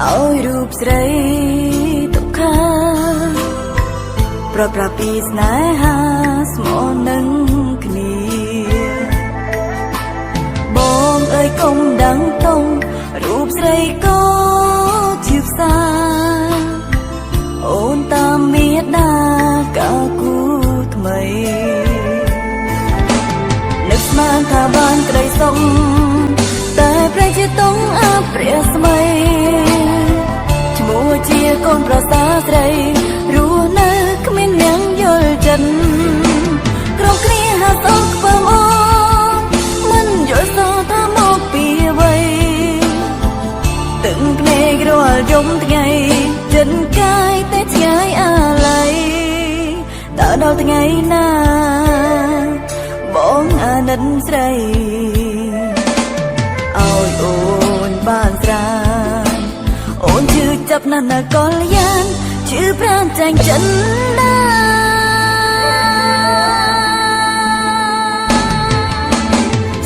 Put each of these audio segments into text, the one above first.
ឲ្យរូបស្រីទុក្ខាប្រប្រាប់ពីស្នេហាស្មោះនឹងគ្នាបងអើយកុំដឹងតងរូបស្រីក៏ជាផ្សាអូនតាមមេដាកាគូថ្មីនឹកស្មានថាបានក្តីសុខតែប្រែជាតងអាព្រះស្មីឈ្មោះជាកូនប្រសាស្រីរស់នៅគ្មានអ្នកយល់ចិត្តក្រុមគ្នាហាត់អូនខ្ពើមអូនមិនយល់សោះថាមកពីអ្វីទឹកភ្នែករាល់យំថ្ងៃចិនកាយតែឆ្ងាយអាឡ័យតើដល់ថ្ងៃណាបងអាណិតស្រីឲ្យអូនបានស្រានអូនជឿចាប់ណាស់ណាកលយានជឿប្រានចាញ់ចិនណា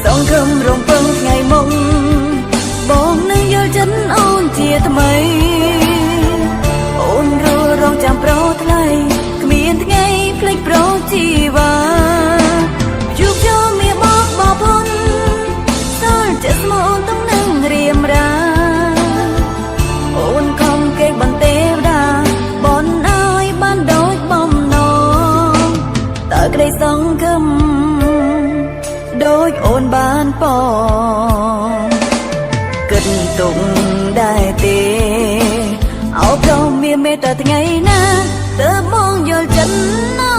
សង្ឃឹមរំពឹងថ្ងៃមុខបងនឹងយល់ចិនអូនជាថ្មីអូនរងចាំប្រថ្លៃគ្មានថ្ងៃភ្លេចប្រជីវ៉ាជួបចូលមានបផុនសល់ចិត្តស្មោះអូនទំនឹងរៀមរាអូនខំគេបន្ទេវតាបនឲ្យបានដូចបំណងតើក្តីសង្ឃឹមដូចអូនបានបងគិតទុកដែរទេអោប្រមានមេត្តាថ្ងៃណាទើបមកយល់ចិត្តណោ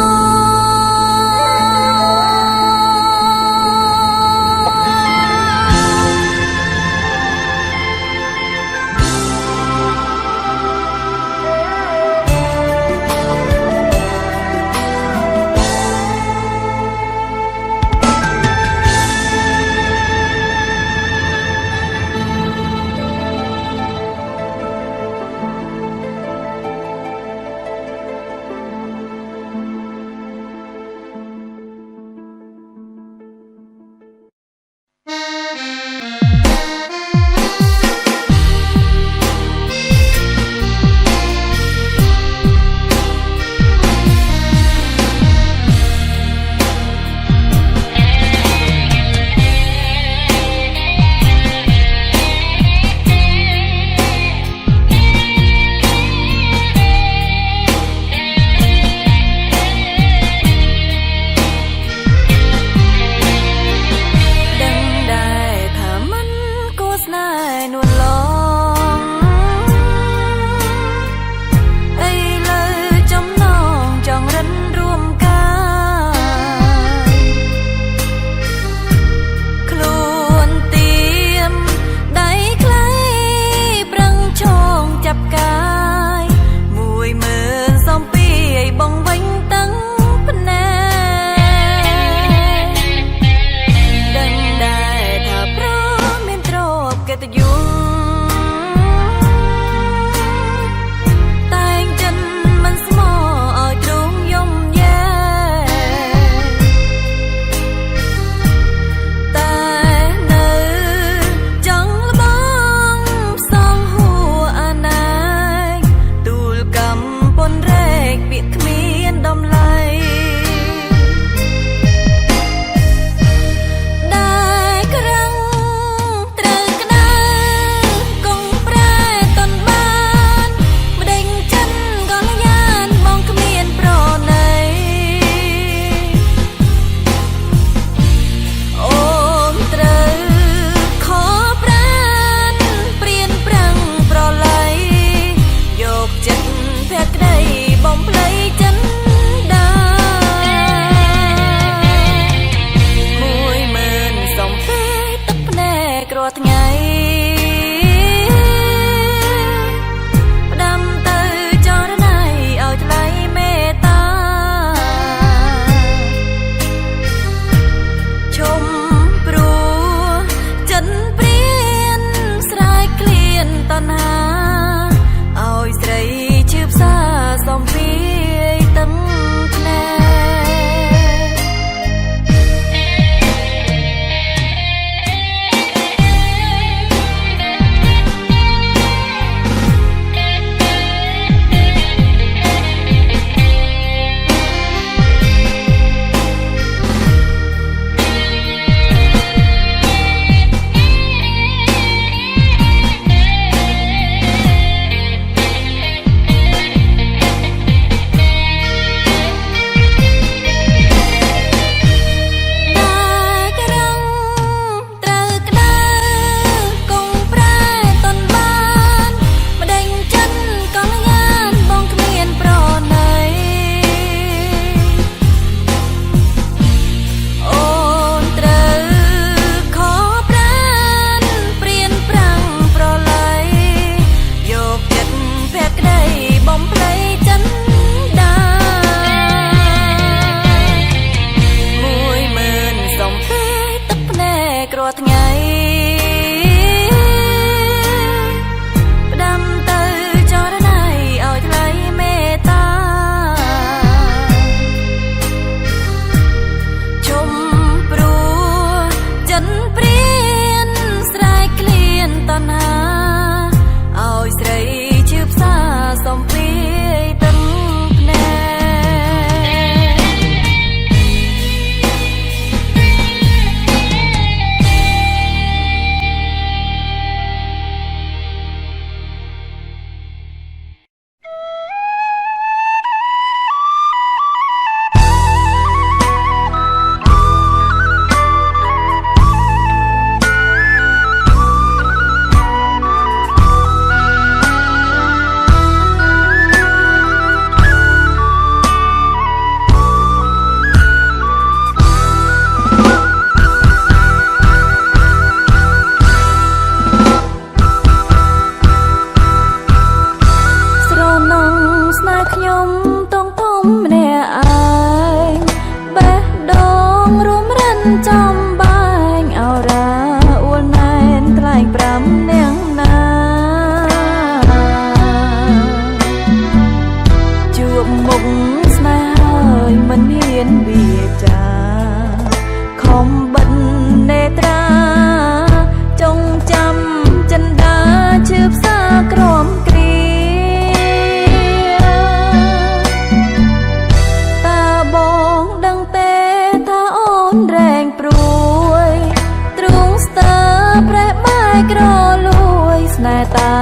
ក្រលួយស្នេហ៍តែ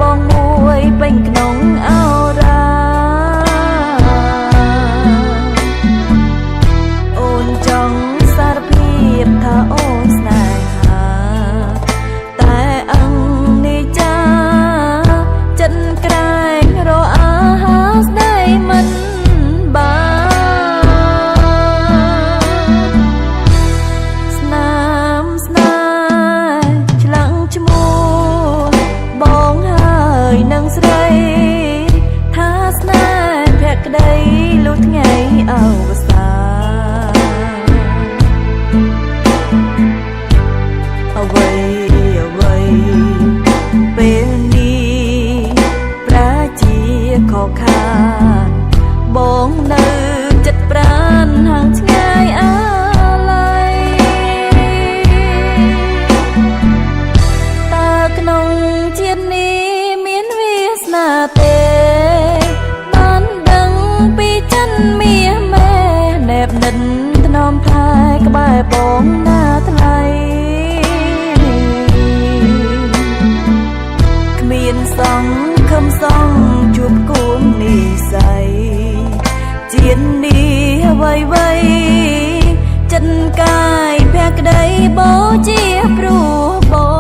បងមួយពេញក្នុងអរាអូនចង់សារភាពថាអូនស្នេហាតែអឹងនេះចាចិត្តក្រែងរអាស្ដីមិនលុះថ្ងៃអវសាអ្វីពេលនេះប្រាជាខកខានបងនៅចិត្តប្រានห่างឆ្ងាយអាឡ័យតើក្នុងជាតិនេះមានវាសនាទេមាមេណែបនិនថ្នមថែក្បែរបងណាថ្លៃគ្មានសង្ឃឹមសងជួបគូមនិស័យជាតិនេះអ្វីចិត្តកាយភក្តីបូជាព្រោះបង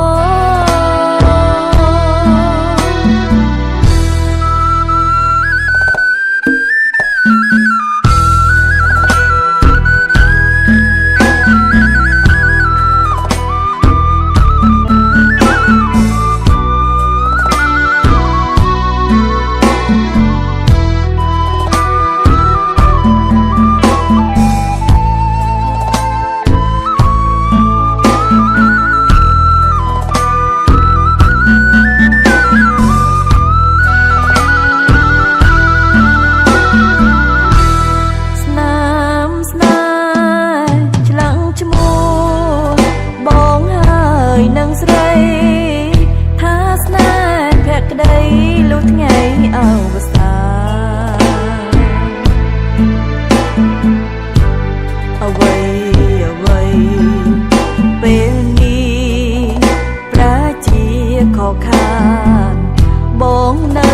លុះថ្ងៃអវសាអ្វីពេលនេះប្រាជាខកខានបងនៅ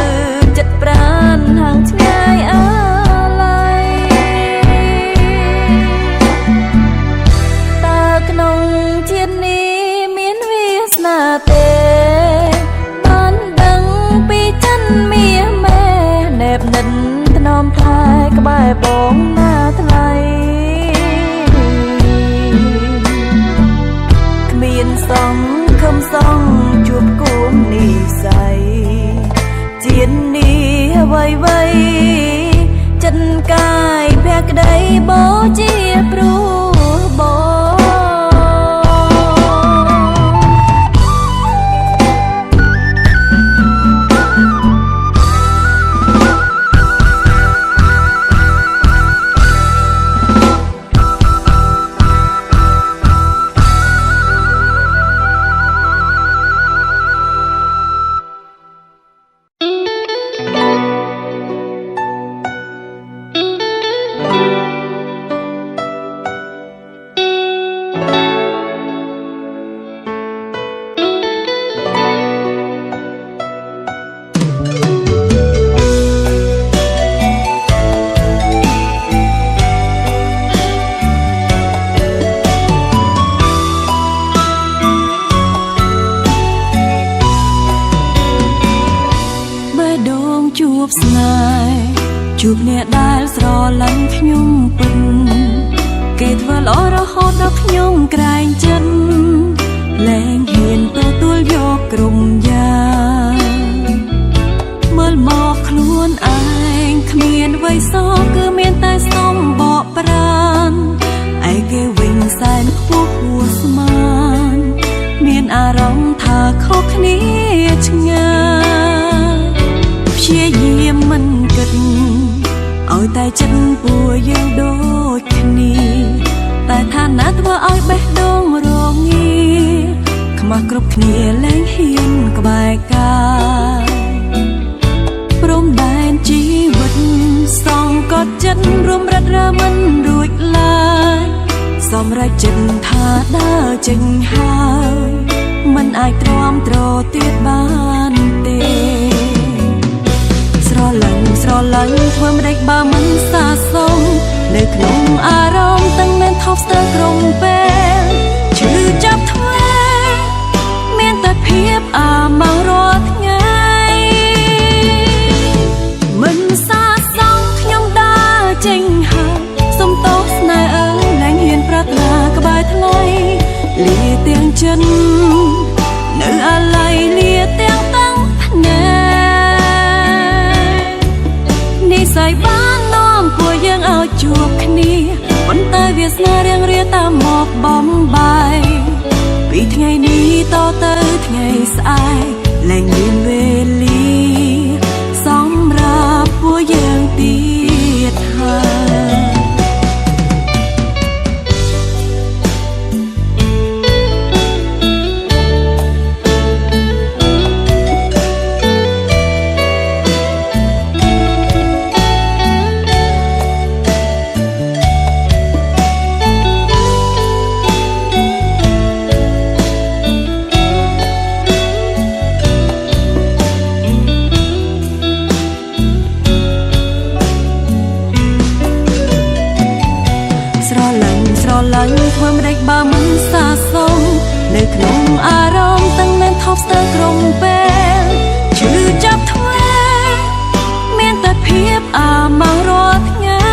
ចិត្តប្រានห่างឆ្ងាយអាឡ័យតើក្នុងជាតិនេះមានវាសនាទេមាមេណែបនិនថ្នមថែក្បែរបងណាថ្លៃគ្មានសង្ឃឹមសងជួបគូមនិស័យជាតិនេះអ្វីចិត្តកាយភក្តីបូជាព្រោះបងជួបអ្នកដែលស្រឡាញ់ខ្ញុំពិតគេធ្វើល្អរហូតដល់ខ្ញុំក្រែងចិត្តលែងហ៊ានទទួលយកក្រុមយ៉ាងមើលមកខ្លួនឯងគ្មានអ្វីសោះគឺមានតែសំបកប្រានឯគេវិញសែនខ្ពស់ហួសស្មានមានអារម្មណ៍ថាខុសគ្នាឆ្ងាយព្យាយាមមិនគិតឲ្យតែចិត្តពួកយើងដូចគ្នាតែឋានៈធ្វើឲ្យបេះដូងរងាខ្មាស់គ្រប់គ្នាលែងហ៊ានក្បែរកាយព្រំដែនជីវិតសងកត់ចិត្តរួមរត់រើមិនរួចឡើយសម្រេចចិត្តថាដើរចេញហើយមិនអាចទ្រាំ ធ្វើម្ដេចបើមិនសាសុំនៅក្នុងអារម្មណ៍ទាំងមានថប់ស្ទើរក្រុងពេលឈឺចាប់ធ្វេមានតែភាពអាម៉ាស់រាល់ថ្ងៃមិនសាសុំខ្ញុំដើរចេញហើរសុំទោសស្នេហ៍អើយលែងហ៊ានប្រាថ្នាក្បែរថ្លៃលាទាំងចិននៅអាឡ័យលាទាំងតាំងភ្នែកនិស្ស័យបាននាំពួកយើងឲ្យជួបគ្នាប៉ុន្តែវាសនារៀងរាតាមមកបំបាយពីថ្ងៃនេះតទៅថ្ងៃស្អែកលែងមានវេលាសម្រាប់ពួកយើងទៀតហើយធ្វើម្ដេចបើមិនសាសុំនៅក្នុងអារម្មណ៍ទាំងមានថប់ស្ទើរក្រុងពេលឈឺចាប់ធ្វេមានតែភាពអាម៉ាស់រាល់ថ្ងៃ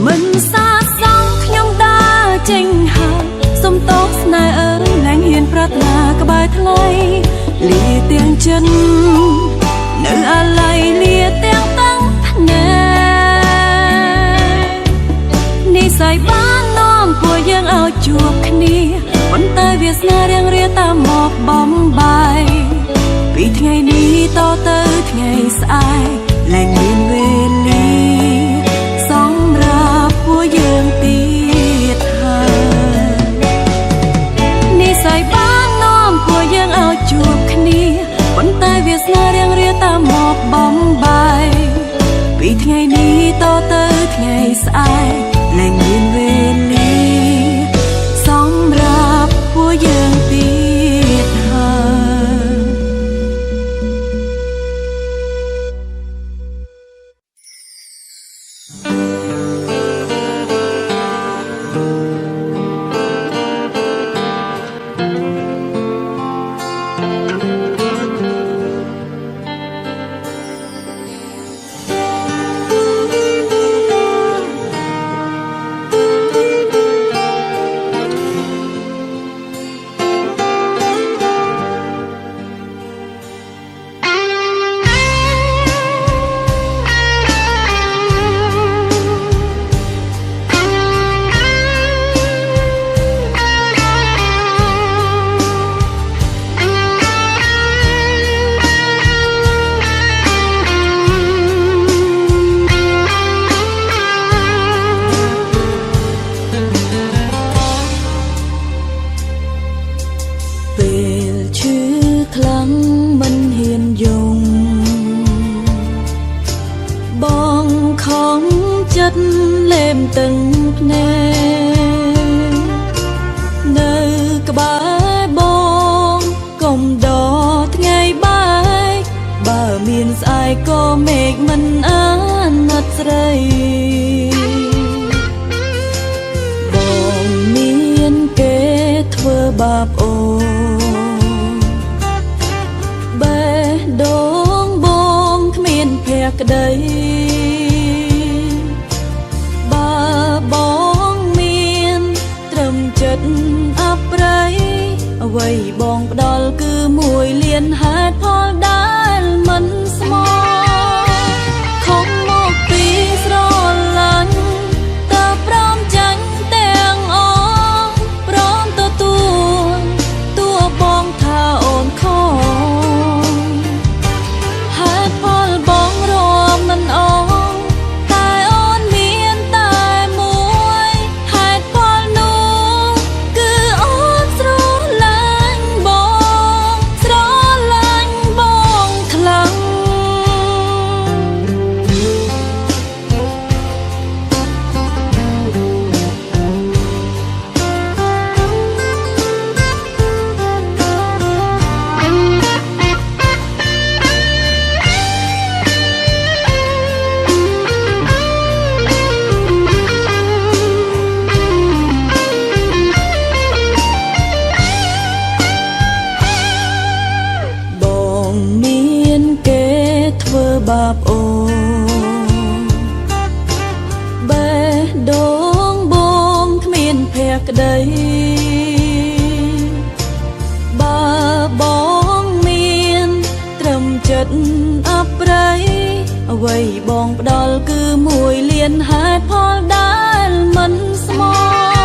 មិនសាសុំខ្ញុំដើរចេញហើរសុំទោសស្នេហ៍អើយលែងហ៊ានប្រាថ្នាក្បែរថ្លៃលាទាំងចិននៅអាឡ័យលាទាំងតាំងភ្នែកនិស្ស័យបាននាំពួកយើងឲ្យជួបគ្នាប៉ុន្តែវាសនារៀងរាតាមមកបំបាយពីថ្ងៃនេះតទៅថ្ងៃស្អែកលែងមានវេលាសម្រាប់ពួកយើងទៀតហើយនិស្ស័យបាននាំពួកយើងឲ្យជួបគ្នាប៉ុន្តែវាសនារៀងរាតាមមកបំបាយពីថ្ងៃនេះតទៅថ្ងៃស្អែកលែងមានវេលាសម្រាប់ពួកយើងទៀតហើយលេមទឹកភ្នែកនៅក្បែរបងកុំដកថ្ងៃបែកបើមានស្អែកក៏មេឃមិនអាណិតស្រីបងមានគេធ្វើបាបអូបេះដូងបងគ្មានភក្តីអ្វីបងផ្ដល់គឺមួយលានហេតុផលដែលមិនស្មោះខំមកពីស្រឡាញ់តើព្រមចាញ់ទាំងអស់ព្រមទទួលតួបងថាអូនខំហេតុផលបងរំមិនអស់តែអូនមានតែមួយហេតុផលនោះគឺអូនស្រឡាញ់ប ក្តីបើបងមានត្រឹមចិត្តអប្រៃអ្វីបងផ្ដល់គឺមួយលានហេតុផលដែលមិនស្មោះ